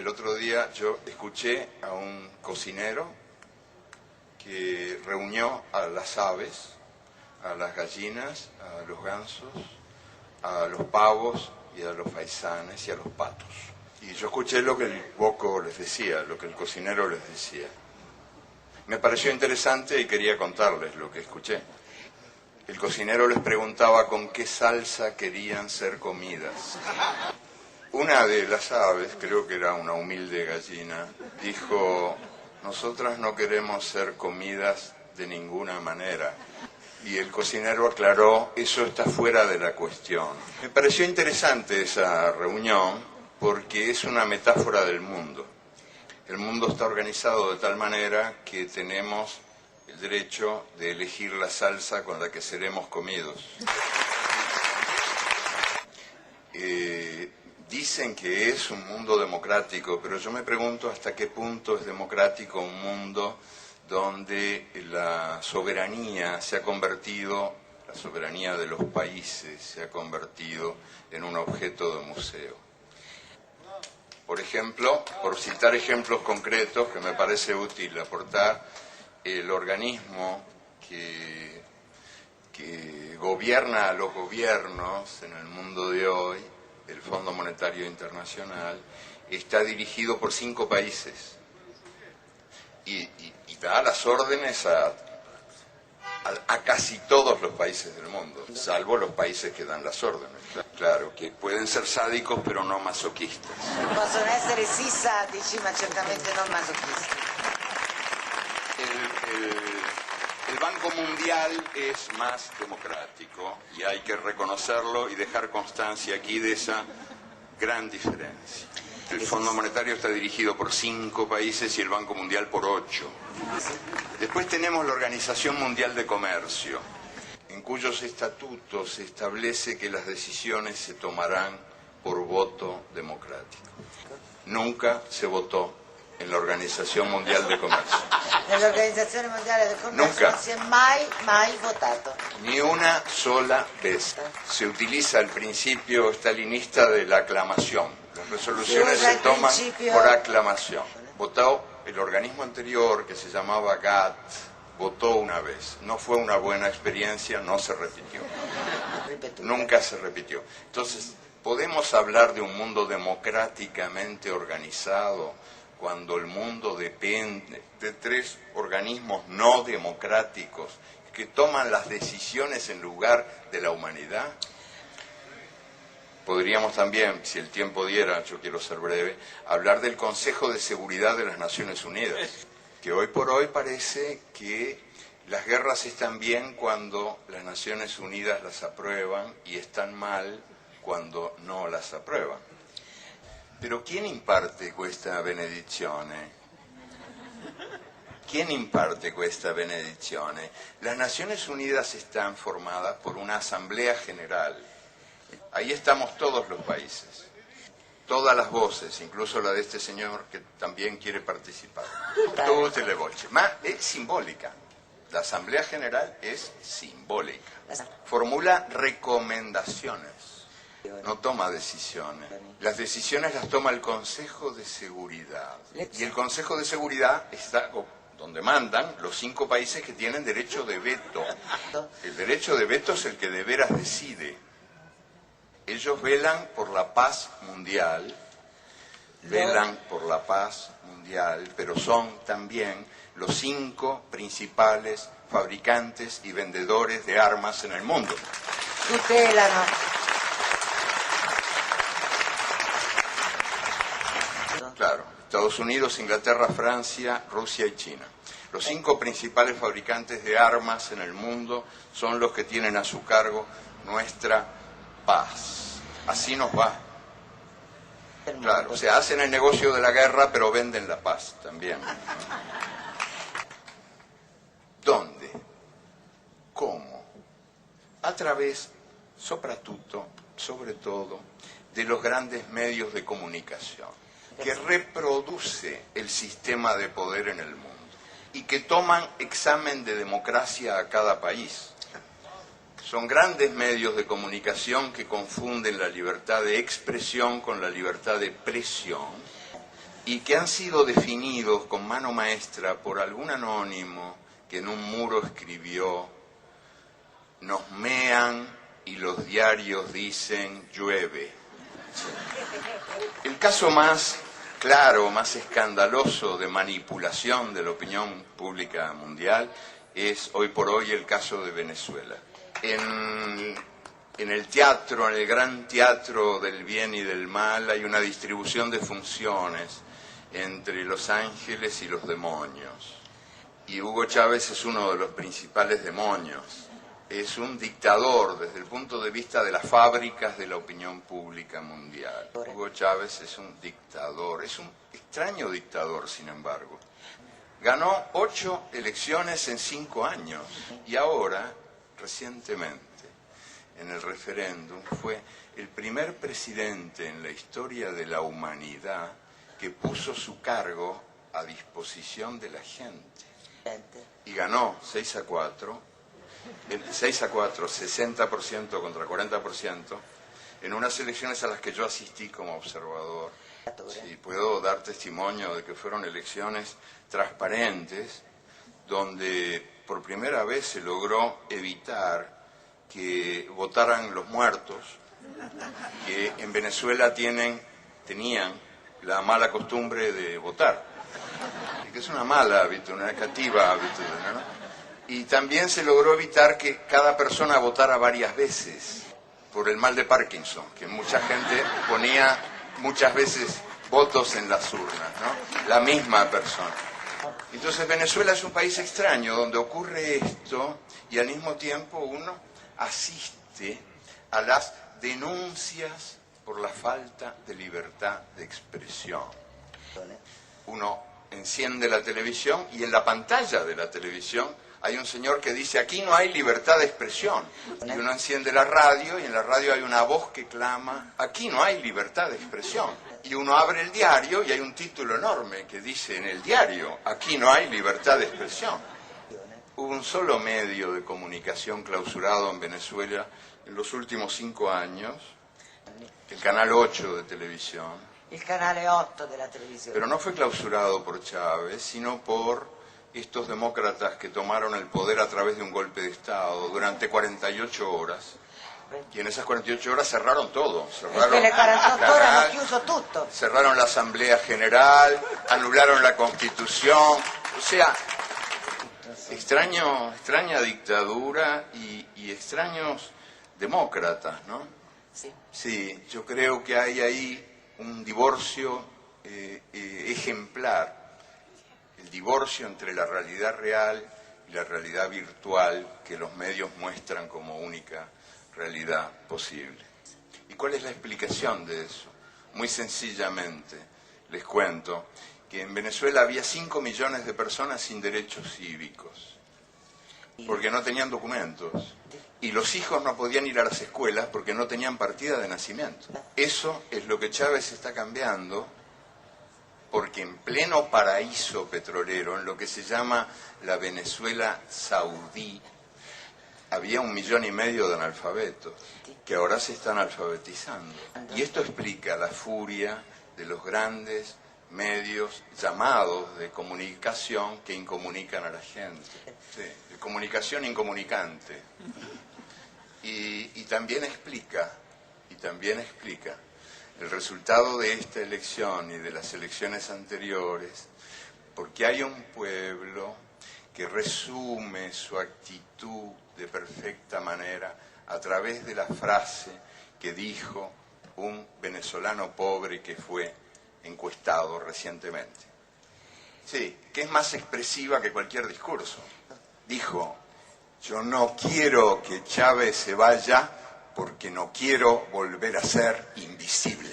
El otro día yo escuché a un cocinero que reunió a las aves, a las gallinas, a los gansos, a los pavos y a los faisanes y a los patos. Y yo escuché lo que el boco les decía, lo que el cocinero les decía. Me pareció interesante y quería contarles lo que escuché. El cocinero les preguntaba con qué salsa querían ser comidas. Una de las aves, creo que era una humilde gallina, dijo: nosotras no queremos ser comidas de ninguna manera. Y el cocinero aclaró: eso está fuera de la cuestión. Me pareció interesante esa reunión porque es una metáfora del mundo. El mundo está organizado de tal manera que tenemos el derecho de elegir la salsa con la que seremos comidos. Dicen que es un mundo democrático, pero yo me pregunto hasta qué punto es democrático un mundo donde la soberanía se ha convertido, la soberanía de los países se ha convertido en un objeto de museo. Por ejemplo, por citar ejemplos concretos que me parece útil aportar, el organismo que gobierna a los gobiernos en el mundo de hoy, el Fondo Monetario Internacional, está dirigido por 5 países y da las órdenes a casi todos los países del mundo, salvo los países que dan las órdenes. Claro, que pueden ser sádicos pero no masoquistas. Possono essere sì sadici, ma certamente non masochisti. El Banco Mundial es más democrático y hay que reconocerlo y dejar constancia aquí de esa gran diferencia. El Fondo Monetario está dirigido por 5 países y el Banco Mundial por 8. Después tenemos la Organización Mundial de Comercio, en cuyos estatutos se establece que las decisiones se tomarán por voto democrático. Nunca se votó en la Organización Mundial de Comercio. Nell'Organizzazione Mondiale del Commercio Nunca. non si è mai votato. Ni una sola vez. Se utiliza el principio stalinista de la aclamación. Las resoluciones se toman por aclamación. Votó el organismo anterior, que se llamaba GATT, votó una vez. No fue una buena experiencia, no se repitió. Nunca se repitió. Entonces, ¿podemos hablar de un mundo democráticamente organizado cuando el mundo depende de 3 organismos no democráticos que toman las decisiones en lugar de la humanidad? Podríamos también, si el tiempo diera, yo quiero ser breve, hablar del Consejo de Seguridad de las Naciones Unidas, que hoy por hoy parece que las guerras están bien cuando las Naciones Unidas las aprueban y están mal cuando no las aprueban. Pero ¿quién imparte questa benedizione? ¿Quién imparte questa benedizione? Las Naciones Unidas están formadas por una Asamblea General. Ahí estamos todos los países, todas las voces, incluso la de este señor que también quiere participar. Tutte le voci. Ma è simbólica. La Asamblea General es simbólica. Formula recomendaciones. No toma decisiones. Las decisiones las toma el Consejo de Seguridad. Y el Consejo de Seguridad está donde mandan los 5 países que tienen derecho de veto. El derecho de veto es el que de veras decide. Ellos velan por la paz mundial, pero son también los 5 principales fabricantes y vendedores de armas en el mundo. Tutelano. Claro, Estados Unidos, Inglaterra, Francia, Rusia y China. Los 5 principales fabricantes de armas en el mundo son los que tienen a su cargo nuestra paz. Así nos va. Claro, o sea, hacen el negocio de la guerra, pero venden la paz también. ¿Dónde? ¿Cómo? A través, sobre todo, de los grandes medios de comunicación, que reproduce el sistema de poder en el mundo y que toman examen de democracia a cada país. Son grandes medios de comunicación que confunden la libertad de expresión con la libertad de presión y que han sido definidos con mano maestra por algún anónimo que en un muro escribió: nos mean y los diarios dicen llueve. El caso más claro, más escandaloso de manipulación de la opinión pública mundial es hoy por hoy el caso de Venezuela. En el teatro, en el gran teatro del bien y del mal, hay una distribución de funciones entre los ángeles y los demonios. Y Hugo Chávez es uno de los principales demonios. Es un dictador desde el punto de vista de las fábricas de la opinión pública mundial. Hugo Chávez es un dictador, es un extraño dictador, sin embargo. Ganó 8 elecciones en 5 años y ahora, recientemente, en el referéndum, fue el primer presidente en la historia de la humanidad que puso su cargo a disposición de la gente. Y ganó 6-4, 60% contra 40%, en unas elecciones a las que yo asistí como observador. Sí, puedo dar testimonio de que fueron elecciones transparentes, donde por primera vez se logró evitar que votaran los muertos, que en Venezuela tenían la mala costumbre de votar, y que es una mala habitude, una negativa habitude, ¿no? Y también se logró evitar que cada persona votara varias veces, por el mal de Parkinson, que mucha gente ponía muchas veces votos en las urnas, ¿no? La misma persona. Entonces Venezuela es un país extraño, donde ocurre esto, y al mismo tiempo uno asiste a las denuncias por la falta de libertad de expresión. Uno enciende la televisión y en la pantalla de la televisión hay un señor que dice: aquí no hay libertad de expresión. Y uno enciende la radio y en la radio hay una voz que clama: aquí no hay libertad de expresión. Y uno abre el diario y hay un título enorme que dice en el diario: aquí no hay libertad de expresión. Hubo un solo medio de comunicación clausurado en Venezuela en los últimos 5 años, el Canal 8 de televisión. El Canale 8 de la televisión. Pero no fue clausurado por Chávez, sino por estos demócratas que tomaron el poder a través de un golpe de Estado durante 48 horas. Y en esas 48 horas cerraron todo. Cerraron le 48 horas hanno chiuso tutto. Cerraron la Asamblea General, anularon la Constitución. O sea, extraña dictadura y extraños demócratas, ¿no? Sí. Sí, yo creo que hay ahí un divorcio ejemplar. El divorcio entre la realidad real y la realidad virtual que los medios muestran como única realidad posible. ¿Y cuál es la explicación de eso? Muy sencillamente, les cuento que en Venezuela había 5 millones de personas sin derechos cívicos, porque no tenían documentos. Y los hijos no podían ir a las escuelas porque no tenían partida de nacimiento. Eso es lo que Chávez está cambiando, porque en pleno paraíso petrolero, en lo que se llama la Venezuela saudí, había 1,5 millones de analfabetos, que ahora se están alfabetizando. Y esto explica la furia de los grandes medios llamados de comunicación que incomunican a la gente. Sí, de comunicación incomunicante. Y también explica el resultado de esta elección y de las elecciones anteriores, porque hay un pueblo que resume su actitud de perfecta manera a través de la frase que dijo un venezolano pobre que fue encuestado recientemente. Sí, que es más expresiva que cualquier discurso. Dijo: yo no quiero que Chávez se vaya porque no quiero volver a ser invisible.